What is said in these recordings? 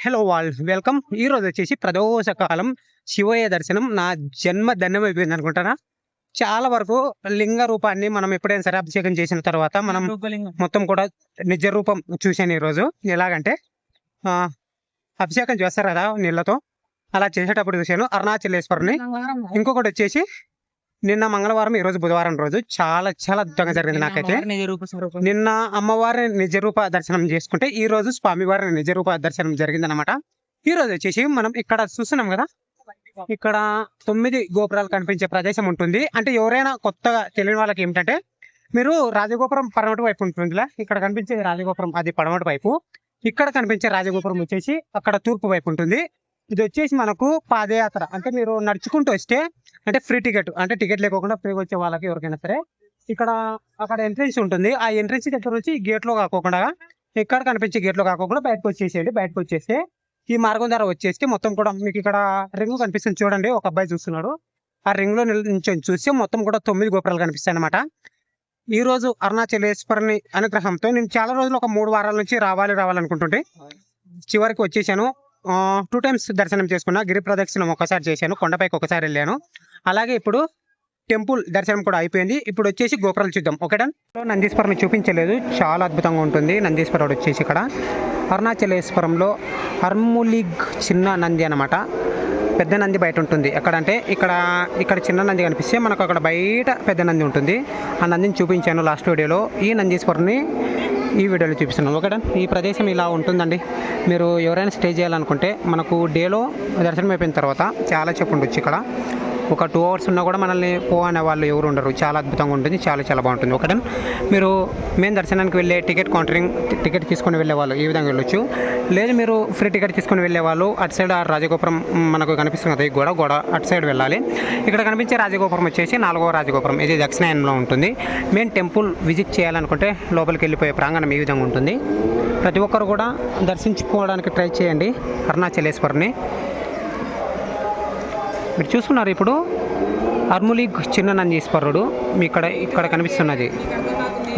Hello all welcome. ఈ రోజు వచ్చేసి ప్రదోషకాలం శివయ్య దర్శనం నా జన్మ ధన్యమైపోయింది అనుకుంటారా. చాలా వరకు లింగ రూపాన్ని మనం ఎప్పుడైనా సరే అభిషేకం చేసిన తర్వాత మనం మొత్తం కూడా నిజ రూపం చూశాను. ఈరోజు ఎలాగంటే అభిషేకం చేస్తారు కదా నీళ్ళతో, అలా చేసేటప్పుడు చూశాను అరుణాచలేశ్వరుని. ఇంకొకటి వచ్చేసి నిన్న మంగళవారం, ఈరోజు బుధవారం రోజు చాలా చాలా అద్భుతంగా జరిగింది. నాకైతే నిన్న అమ్మవారి నిజ రూప దర్శనం చేసుకుంటే ఈ రోజు స్వామివారి నిజ రూప దర్శనం జరిగింది అనమాట. ఈ రోజు వచ్చేసి మనం ఇక్కడ చూస్తున్నాం కదా, ఇక్కడ 9 గోపురాలు కనిపించే ప్రదేశం ఉంటుంది. అంటే ఎవరైనా కొత్తగా తెలియని వాళ్ళకి ఏమిటంటే, మీరు రాజగోపురం పడమటి వైపు ఉంటుందిలా, ఇక్కడ కనిపించే రాజగోపురం అది పడమటి వైపు, ఇక్కడ కనిపించే రాజగోపురం వచ్చేసి అక్కడ తూర్పు వైపు ఉంటుంది. ఇది వచ్చేసి మనకు పాదయాత్ర, అంటే మీరు నడుచుకుంటూ వస్తే అంటే ఫ్రీ టికెట్, అంటే టికెట్ లేకుండా ఫ్రీగా వచ్చే వాళ్ళకి ఎవరికైనా సరే ఇక్కడ అక్కడ ఎంట్రెన్స్ ఉంటుంది. ఆ ఎంట్రెన్స్ దగ్గర నుంచి గేట్ లో కాకుండా, ఇక్కడ కనిపించే గేట్ లో కాకుండా బయటకు వచ్చేసేయండి. బయటకు వచ్చేస్తే ఈ మార్గం ద్వారా వచ్చేస్తే మొత్తం కూడా మీకు ఇక్కడ రింగ్ కనిపిస్తుంది చూడండి. ఒక అబ్బాయి చూస్తున్నాడు, ఆ రింగ్ లో నుంచి చూస్తే మొత్తం కూడా 9 గోపురాలు కనిపిస్తాయి అనమాట. ఈ రోజు అరుణాచలేశ్వరుని అనుగ్రహంతో నేను చాలా రోజులు, ఒక 3 వారాల నుంచి రావాలనుకుంటుంటే చివరికి వచ్చేసాను. 2 times దర్శనం చేసుకున్నా. గిరి ప్రదక్షిణం ఒకసారి చేశాను, కొండపైకి ఒకసారి వెళ్ళాను. అలాగే ఇప్పుడు టెంపుల్ దర్శనం కూడా అయిపోయింది. ఇప్పుడు వచ్చేసి గోపురాలు చూద్దాం. ఓకేనా. నందీశ్వరుని చూపించలేదు, చాలా అద్భుతంగా ఉంటుంది నందీశ్వరుడు వచ్చేసి ఇక్కడ అరుణాచలేశ్వరంలో హర్ములిగ్ చిన్న నంది అనమాట. పెద్ద నంది బయట ఉంటుంది. ఎక్కడంటే ఇక్కడ చిన్న నంది కనిపిస్తే మనకు అక్కడ బయట పెద్ద నంది ఉంటుంది. ఆ నందిని చూపించాను లాస్ట్ వీడియోలో. ఈ నందీశ్వరుని ఈ వీడియోలో చూపిస్తున్నాను. ఓకేనా. ఈ ప్రదేశం ఇలా ఉంటుందండి. మీరు ఎవరైనా స్టే చేయాలనుకుంటే మనకు డేలో దర్శనం అయిపోయిన తర్వాత చాలా సేపు ఉండొచ్చు. ఇక్కడ ఒక 2 hours ఉన్నా కూడా మనల్ని అనే వాళ్ళు ఎవరు ఉండరు. చాలా అద్భుతంగా ఉంటుంది, చాలా చాలా బాగుంటుంది. ఒకటే మీరు మెయిన్ దర్శనానికి వెళ్ళే టికెట్ తీసుకొని వెళ్ళే వాళ్ళు ఈ విధంగా వెళ్ళొచ్చు. లేదు మీరు ఫ్రీ టికెట్ తీసుకొని వెళ్ళే వాళ్ళు అటు సైడ్ రాజగోపురం మనకు కనిపిస్తుంది కదా, ఈ గోడ అటు సైడ్ వెళ్ళాలి. ఇక్కడ కనిపించే రాజగోపురం వచ్చేసి 4వ రాజగోపురం, ఇది దక్షిణాయనంలో ఉంటుంది. మెయిన్ టెంపుల్ విజిట్ చేయాలనుకుంటే లోపలికి వెళ్ళిపోయే ప్రాంగణం ఈ విధంగా ఉంటుంది. ప్రతి ఒక్కరు కూడా దర్శించుకోవడానికి ట్రై చేయండి అరుణాచలేశ్వరుని. మీరు చూస్తున్నారు ఇప్పుడు హర్ములిగ్ చిన్న నందీశ్వరుడు మీ ఇక్కడ కనిపిస్తున్నది.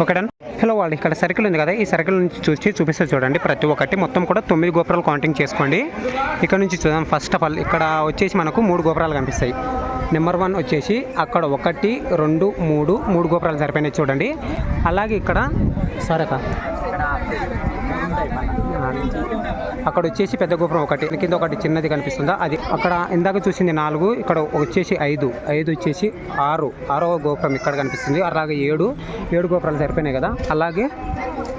ఓకేనా. హలో వాళ్ళు ఇక్కడ సర్కిల్ ఉంది కదా, ఈ సర్కిల్ నుంచి చూపిస్తే చూడండి. ప్రతి ఒక్కటి మొత్తం కూడా 9 గోపురాలు కౌంటింగ్ చేసుకోండి. ఇక్కడ నుంచి చూద్దాం. ఫస్ట్ ఆఫ్ ఆల్ ఇక్కడ వచ్చేసి మనకు 3 గోపురాలు కనిపిస్తాయి. నెంబర్ 1 వచ్చేసి అక్కడ 1, 2, 3 గోపురాలు సరిపోయినాయి చూడండి. అలాగే ఇక్కడ అక్కడ వచ్చేసి పెద్ద గోపురం ఒకటి, కింద ఒకటి చిన్నది కనిపిస్తుందా, అది అక్కడ ఇందాక చూసింది 4, ఇక్కడ వచ్చేసి 5 వచ్చేసి 6వ గోపురం ఇక్కడ కనిపిస్తుంది. అలాగే 7 గోపురాలు సరిపోయినాయి కదా. అలాగే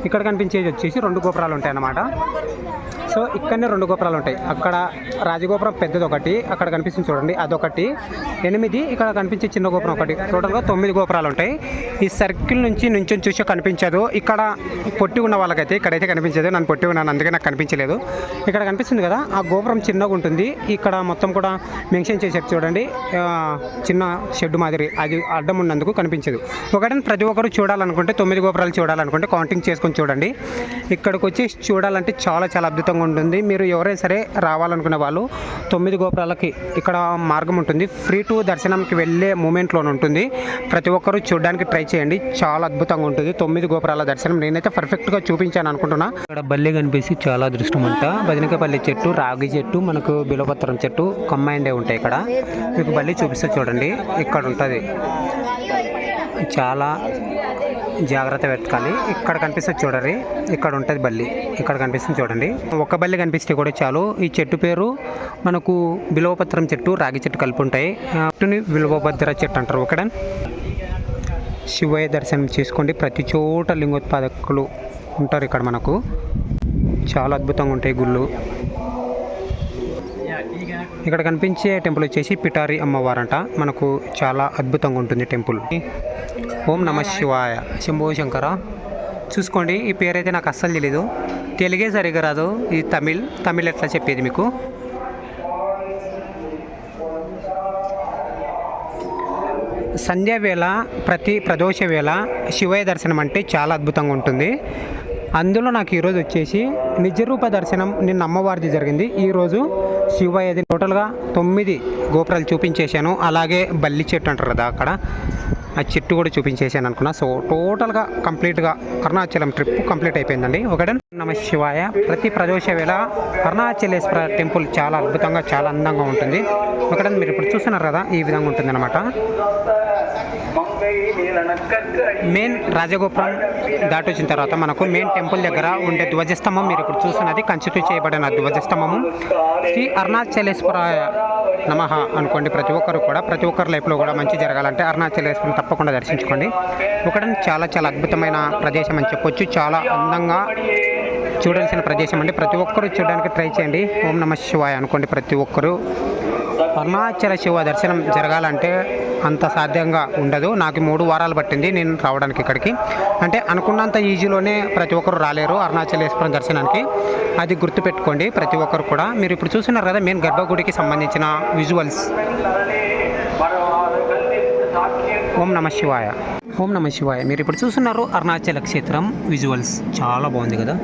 ఇక్కడ కనిపించేది వచ్చేసి 2 గోపురాలు ఉంటాయి అన్నమాట. సో ఇక్కడనే 2 గోపురాలు ఉంటాయి. అక్కడ రాజగోపురం పెద్దది ఒకటి అక్కడ కనిపిస్తుంది చూడండి, అదొకటి 8, ఇక్కడ కనిపించే చిన్న గోపురం ఒకటి, టోటల్గా 9 గోపురాలు ఉంటాయి. ఈ సర్కిల్ నుంచి చూసే కనిపించదు. ఇక్కడ పొట్టి ఉన్న వాళ్ళకైతే ఇక్కడైతే కనిపించదు. నన్ను పొట్టి ఉన్నాను అందుకే నాకు కనిపించలేదు. ఇక్కడ కనిపిస్తుంది కదా, ఆ గోపురం చిన్నగా ఉంటుంది. ఇక్కడ మొత్తం కూడా మెన్షన్ చేసేది చూడండి, చిన్న షెడ్ మాదిరి, అది అడ్డం ఉన్నందుకు కనిపించదు. ఒకటి ప్రతి ఒక్కరు చూడాలనుకుంటే 9 గోపురాలు చూడాలనుకుంటే కౌంటింగ్ చేసుకొని చూడండి. ఇక్కడికి వచ్చి చూడాలంటే చాలా చాలా అద్భుతంగా ఉంటుంది. మీరు ఎవరైనా సరే రావాలనుకునే వాళ్ళు 9 గోపురాలకి ఇక్కడ మార్గం ఉంటుంది. ఫ్రీ టు దర్శనంకి వెళ్ళే మూమెంట్లోనే ఉంటుంది. ప్రతి ఒక్కరూ చూడడానికి ట్రై చేయండి, చాలా అద్భుతంగా ఉంటుంది 9 గోపురాల దర్శనం. నేనైతే పర్ఫెక్ట్గా చూపించాను అనుకుంటున్నా. ఇక్కడ బల్లి కనిపిస్తే చాలా అదృష్టం అంట. బదినకపల్లి చెట్టు, రాగి చెట్టు, మనకు బిలవపత్రం చెట్టు కంబైండే ఉంటాయి. ఇక్కడ మీకు బల్లి చూపిస్తే చూడండి, ఇక్కడ ఉంటుంది. చాలా జాగ్రత్త పెట్టుకోవాలి. ఇక్కడ కనిపిస్తుంది చూడండి, ఇక్కడ ఉంటుంది బల్లి, ఇక్కడ కనిపిస్తుంది చూడండి. ఒక బల్లి కనిపిస్తే కూడా చాలు. ఈ చెట్టు పేరు మనకు బిలవపత్రం చెట్టు, రాగి చెట్టు కలిపి ఉంటాయి. బిలవభద్ర చెట్టు అంటారు. ఇక్కడ శివయ్య దర్శనం చేసుకోండి. ప్రతి చోట లింగోత్పాదకులు ఉంటారు. ఇక్కడ మనకు చాలా అద్భుతంగా ఉంటాయి గుళ్ళు. ఇక్కడ కనిపించే టెంపుల్ వచ్చేసి పిటారి అమ్మవారంట. మనకు చాలా అద్భుతంగా ఉంటుంది టెంపుల్. ఓం నమ శివాయ, శంభో శంకర. చూసుకోండి, ఈ పేరైతే నాకు అస్సలు తెలీదు, తెలుగే సరిగా రాదు. ఇది తమిళ్ ఎట్లా చెప్పేది మీకు. సంధ్యావేళ, ప్రతి ప్రదోష వేళ శివయ్య దర్శనం అంటే చాలా అద్భుతంగా ఉంటుంది. అందులో నాకు ఈరోజు వచ్చేసి నిజరూప దర్శనం నిన్న అమ్మవారిది జరిగింది. ఈరోజు శివయ్యది. టోటల్గా 9 గోపురాలు చూపించేశాను. అలాగే బల్లి చెట్టు అంటారు కదా, అక్కడ ఆ చెట్టు కూడా చూపించేసాను అనుకున్నా. సో టోటల్గా కంప్లీట్గా అరుణాచలం ట్రిప్ కంప్లీట్ అయిపోయిందండి. ఒకటే నమ శివాయ. ప్రతి ప్రదోష వేళ అరుణాచలేశ్వర టెంపుల్ చాలా అద్భుతంగా చాలా అందంగా ఉంటుంది. ఒకటే మీరు ఇప్పుడు చూస్తున్నారు కదా, ఈ విధంగా ఉంటుంది అనమాట. మెయిన్ రాజగోపురం దాటి వచ్చిన తర్వాత మనకు మెయిన్ టెంపుల్ దగ్గర ఉండే ధ్వజస్తంభం మీరు ఇప్పుడు చూస్తున్నది కంచుతో చేయబడిన ధ్వజస్తంభము. శ్రీ అరుణాచలేశ్వర నమః అనుకోండి. ప్రతి ఒక్కరి లైఫ్లో కూడా మంచి జరగాలంటే అరుణాచలేశ్వరం తప్పకుండా దర్శించుకోండి. ఒకటి చాలా చాలా అద్భుతమైన ప్రదేశం అని చెప్పొచ్చు. చాలా అందంగా చూడాల్సిన ప్రదేశం అండి. ప్రతి ఒక్కరూ చూడడానికి ట్రై చేయండి. ఓం నమ శివాయ అనుకోండి. ప్రతి ఒక్కరూ అరుణాచల శివ దర్శనం జరగాలంటే అంత సాధ్యంగా ఉండదు. నాకు 3 వారాలు పట్టింది నేను రావడానికి ఇక్కడికి. అంటే అనుకున్నంత ఈజీలోనే ప్రతి ఒక్కరు రాలేరు అరుణాచలేశ్వరం దర్శనానికి. అది గుర్తుపెట్టుకోండి ప్రతి ఒక్కరు కూడా. మీరు ఇప్పుడు చూస్తున్నారు కదా మెయిన్ గర్భగుడికి సంబంధించిన విజువల్స్. ఓం నమ శివాయ. ఓం నమ శివాయ. మీరు ఇప్పుడు చూస్తున్నారు అరుణాచల క్షేత్రం విజువల్స్. చాలా బాగుంది కదా.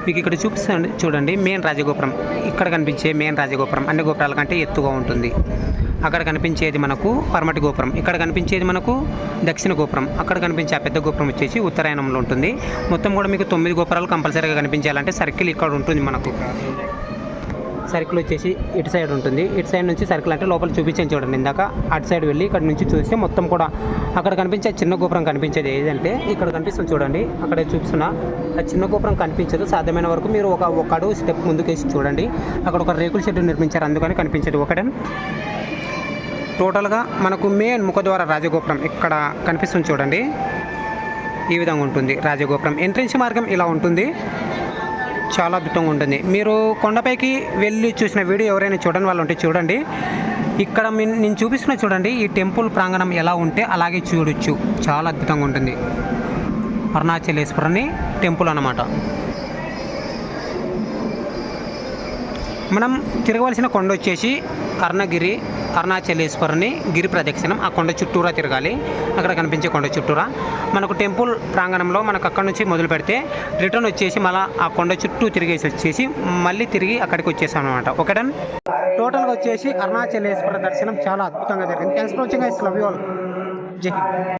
మీకు ఇక్కడ చూపిస్తాను చూడండి. మెయిన్ రాజగోపురం ఇక్కడ కనిపించే మెయిన్ రాజగోపురం అన్ని గోపురాల కంటే ఎత్తుగా ఉంటుంది. అక్కడ కనిపించేది మనకు పరమటి గోపురం, ఇక్కడ కనిపించేది మనకు దక్షిణ గోపురం, అక్కడ కనిపించే ఆ పెద్ద గోపురం వచ్చేసి ఉత్తరాయణంలో ఉంటుంది. మొత్తం కూడా మీకు 9 గోపురాలు కంపల్సరీగా కనిపించాలంటే సర్కిల్ ఇక్కడ ఉంటుంది. మనకు సర్కిల్ వచ్చేసి ఇటు సైడ్ ఉంటుంది. ఇటు సైడ్ నుంచి సర్కిల్ అంటే లోపల చూపించాను చూడండి. ఇందాక అటు సైడ్ వెళ్ళి ఇక్కడ నుంచి చూస్తే మొత్తం కూడా అక్కడ కనిపించే చిన్న గోపురం కనిపించేది ఏదంటే ఇక్కడ కనిపిస్తుంది చూడండి. అక్కడ చూపిస్తున్నా ఆ చిన్న గోపురం కనిపించదు. సాధ్యమైన వరకు మీరు ఒక అడుగు స్టెప్ ముందుకేసి చూడండి. అక్కడ ఒక రేకుల షెడ్ నిర్మించారు, అందుకని కనిపించేది. ఒకటే టోటల్గా మనకు మెయిన్ ముఖద్వార రాజగోపురం ఇక్కడ కనిపిస్తుంది చూడండి. ఈ విధంగా ఉంటుంది రాజగోపురం. ఎంట్రెన్స్ మార్గం ఇలా ఉంటుంది. చాలా అద్భుతంగా ఉంటుంది. మీరు కొండపైకి వెళ్ళి చూసిన వీడియో ఎవరైనా చూడని వాళ్ళు ఉంటే చూడండి. ఇక్కడ నేను చూపిస్తున్నా చూడండి. ఈ టెంపుల్ ప్రాంగణం ఎలా ఉంటే అలాగే చూడొచ్చు. చాలా అద్భుతంగా ఉంటుంది. అరుణాచలేశ్వరుని టెంపుల్ అన్నమాట. మనం తిరగవలసిన కొండ వచ్చేసి అరుణగిరి, అరుణాచలేశ్వరుని గిరి ప్రదక్షిణం. ఆ కొండ చుట్టూరా తిరగాలి. అక్కడ కనిపించే కొండ చుట్టూరా మనకు టెంపుల్ ప్రాంగణంలో మనకు అక్కడ నుంచి మొదలు పెడితే రిటర్న్ వచ్చేసి మళ్ళీ ఆ కొండ చుట్టూ తిరిగేసి వచ్చేసి మళ్ళీ తిరిగి అక్కడికి వచ్చేసాం అనమాట. ఓకేనా. టోటల్గా వచ్చేసి అరుణాచలేశ్వర దర్శనం చాలా అద్భుతంగా జరిగింది. Thanks for watching guys. Love you all. జై హింద్.